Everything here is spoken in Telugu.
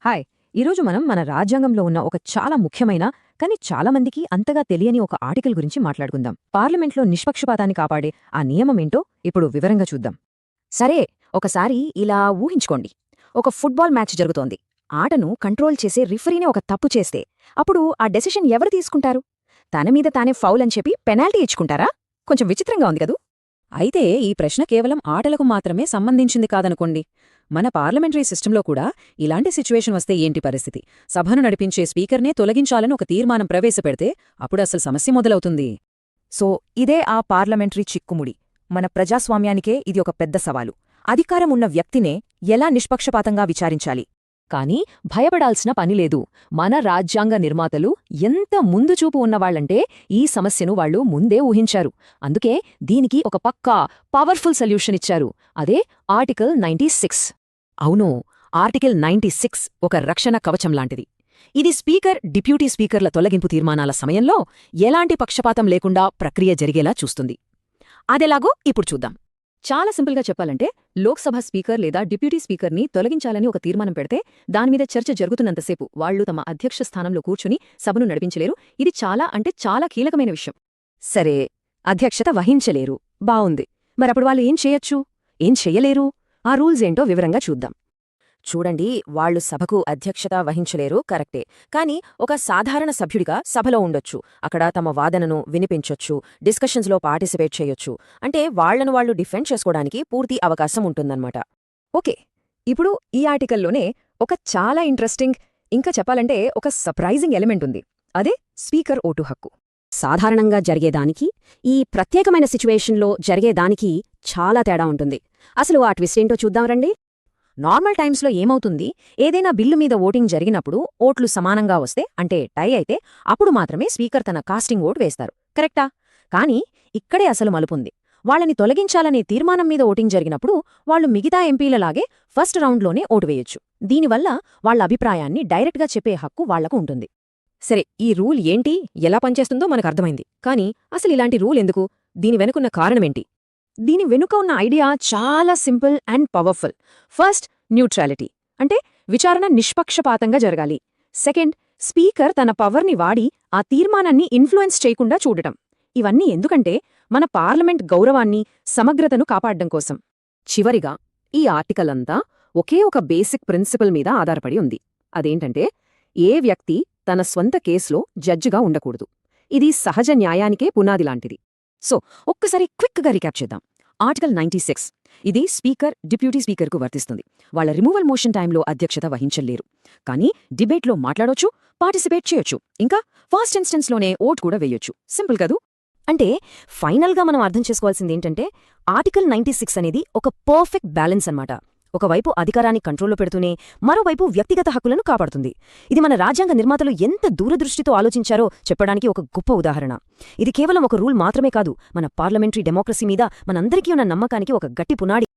హాయ్. ఈరోజు మనం మన రాజ్యాంగంలో ఉన్న ఒక చాలా ముఖ్యమైన కానీ చాలా మందికి అంతగా తెలియని ఒక ఆర్టికల్ గురించి మాట్లాడుకుందాం. పార్లమెంట్లో నిష్పక్షపాతాన్ని కాపాడే ఆ నియమమేంటో ఇప్పుడు వివరంగా చూద్దాం. సరే, ఒకసారి ఇలా ఊహించుకోండి. ఒక ఫుట్బాల్ మ్యాచ్ జరుగుతోంది. ఆటను కంట్రోల్ చేసే రిఫరీనే ఒక తప్పు చేస్తే అప్పుడు ఆ డెసిషన్ ఎవరు తీసుకుంటారు? తన మీద తానే ఫౌల్ అని చెప్పి పెనాల్టీ ఇచ్చుకుంటారా? కొంచెం విచిత్రంగా ఉంది కదూ? అయితే ఈ ప్రశ్న కేవలం ఆటలకు మాత్రమే సంబంధించింది కాదనుకోండి. మన పార్లమెంటరీ సిస్టంలో కూడా ఇలాంటి సిచ్యువేషన్ వస్తే ఏంటి పరిస్థితి? సభను నడిపించే స్పీకర్నే తొలగించాలని ఒక తీర్మానం ప్రవేశపెడితే అప్పుడు అసలు సమస్య మొదలవుతుంది. సో ఇదే ఆ పార్లమెంటరీ చిక్కుముడి. మన ప్రజాస్వామ్యానికే ఇది ఒక పెద్ద సవాలు. అధికారం ఉన్న వ్యక్తినే ఎలా నిష్పక్షపాతంగా విచారించాలి? కానీ భయపడాల్సిన పనిలేదు. మన రాజ్యాంగ నిర్మాతలు ఎంత ముందుచూపు ఉన్నవాళ్లంటే ఈ సమస్యను వాళ్లు ముందే ఊహించారు. అందుకే దీనికి ఒక పక్కా పవర్ఫుల్ సొల్యూషన్ ఇచ్చారు. అదే ఆర్టికల్ 96. అవును, ఆర్టికల్ 96 ఒక రక్షణ కవచంలాంటిది. ఇది స్పీకర్, డిప్యూటీ స్పీకర్ల తొలగింపు తీర్మానాల సమయంలో ఎలాంటి పక్షపాతం లేకుండా ప్రక్రియ జరిగేలా చూస్తుంది. అదెలాగో ఇప్పుడు చూద్దాం. చాలా సింపుల్గా చెప్పాలంటే, లోక్సభ స్పీకర్ లేదా డిప్యూటీ స్పీకర్ని తొలగించాలని ఒక తీర్మానం పెడితే దానిమీద చర్చ జరుగుతున్నంతసేపు వాళ్లు తమ అధ్యక్ష స్థానంలో కూర్చుని సభను నడిపించలేరు. ఇది చాలా కీలకమైన విషయం. సరే, అధ్యక్షత వహించలేరు. బావుంది. మరప్పుడు వాళ్ళు ఏం చేయొచ్చు? ఏం చెయ్యలేరు? ఆ రూల్స్ ఏంటో వివరంగా చూద్దాం. చూడండి, వాళ్లు సభకు అధ్యక్షత వహించలేరు, కరెక్టే. కాని ఒక సాధారణ సభ్యుడిగా సభలో ఉండొచ్చు. అక్కడ తమ వాదనను వినిపించొచ్చు, డిస్కషన్స్లో పార్టిసిపేట్ చేయొచ్చు. అంటే వాళ్లను వాళ్లు డిఫెండ్ చేసుకోవడానికి పూర్తి అవకాశం ఉంటుందన్నమాట. ఓకే, ఇప్పుడు ఈ ఆర్టికల్లోనే ఒక చాలా ఇంట్రెస్టింగ్, ఇంకా చెప్పాలంటే ఒక సర్ప్రైజింగ్ ఎలిమెంట్ ఉంది. అదే స్పీకర్ ఓటు హక్కు. సాధారణంగా జరిగేదానికి, ఈ ప్రత్యేకమైన సిచ్యువేషన్లో జరిగేదానికి చాలా తేడా ఉంటుంది. అసలు ఆ ట్విస్ట్ ఏంటో చూద్దాం రండి. నార్మల్ టైమ్స్లో ఏమవుతుంది? ఏదైనా బిల్లు మీద ఓటింగ్ జరిగినప్పుడు ఓట్లు సమానంగా వస్తే, అంటే టై అయితే, అప్పుడు మాత్రమే స్పీకర్ తన కాస్టింగ్ ఓటు వేస్తారు. కరెక్టా? కానీ ఇక్కడే అసలు మలుపుంది. వాళ్ళని తొలగించాలనే తీర్మానం మీద ఓటింగ్ జరిగినప్పుడు వాళ్లు మిగతా ఎంపీలలాగే ఫస్ట్ రౌండ్లోనే ఓటు వేయొచ్చు. దీనివల్ల వాళ్ల అభిప్రాయాన్ని డైరెక్ట్గా చెప్పే హక్కు వాళ్లకు ఉంటుంది. సరే, ఈ రూల్ ఏంటి, ఎలా పనిచేస్తుందో మనకు అర్థమైంది. కానీ అసలు ఇలాంటి రూల్ ఎందుకు? దీని వెనుకున్న కారణమేంటి? దీని వెనుక ఉన్న ఐడియా చాలా simple and powerful. First, neutrality. అంటే విచారణ నిష్పక్షపాతంగా జరగాలి. సెకండ్, స్పీకర్ తన పవర్ని వాడి ఆ తీర్మానాన్ని ఇన్ఫ్లుయెన్స్ చేయకుండా చూడటం. ఇవన్నీ ఎందుకంటే మన పార్లమెంట్ గౌరవాన్ని, సమగ్రతను కాపాడ్డం కోసం. చివరిగా, ఈ ఆర్టికల్ అంతా ఒకే ఒక బేసిక్ ప్రిన్సిపల్ మీద ఆధారపడి ఉంది. అదేంటంటే, ఏ వ్యక్తి తన స్వంత కేసులో జడ్జిగా ఉండకూడదు. ఇది సహజ న్యాయానికే పునాదిలాంటిది. సో ఒక్కసారి క్విక్గా రీక్యాప్ చేద్దాం. ఆర్టికల్ 96 ఇది స్పీకర్, డిప్యూటీ స్పీకర్కు వర్తిస్తుంది. వాళ్ల రిమూవల్ మోషన్ టైంలో అధ్యక్షత వహించలేరు. కానీ డిబేట్లో మాట్లాడొచ్చు, పార్టిసిపేట్ చేయొచ్చు, ఇంకా ఫస్ట్ ఇన్స్టెన్స్లోనే ఓట్ కూడా వేయొచ్చు. సింపుల్ కదూ? అంటే ఫైనల్గా మనం అర్థం చేసుకోవాల్సిందేంటంటే, ఆర్టికల్ 96 అనేది ఒక పర్ఫెక్ట్ బ్యాలెన్స్ అన్నమాట. ఒకవైపు అధికారాన్ని కంట్రోల్లో పెడుతూనే మరోవైపు వ్యక్తిగత హక్కులను కాపాడుతుంది. ఇది మన రాజ్యాంగ నిర్మాతలు ఎంత దూరదృష్టితో ఆలోచించారో చెప్పడానికి ఒక గొప్ప ఉదాహరణ. ఇది కేవలం ఒక రూల్ మాత్రమే కాదు, మన పార్లమెంటరీ డెమోక్రసీ మీద మనందరికీ ఉన్న నమ్మకానికి ఒక గట్టి పునాడి.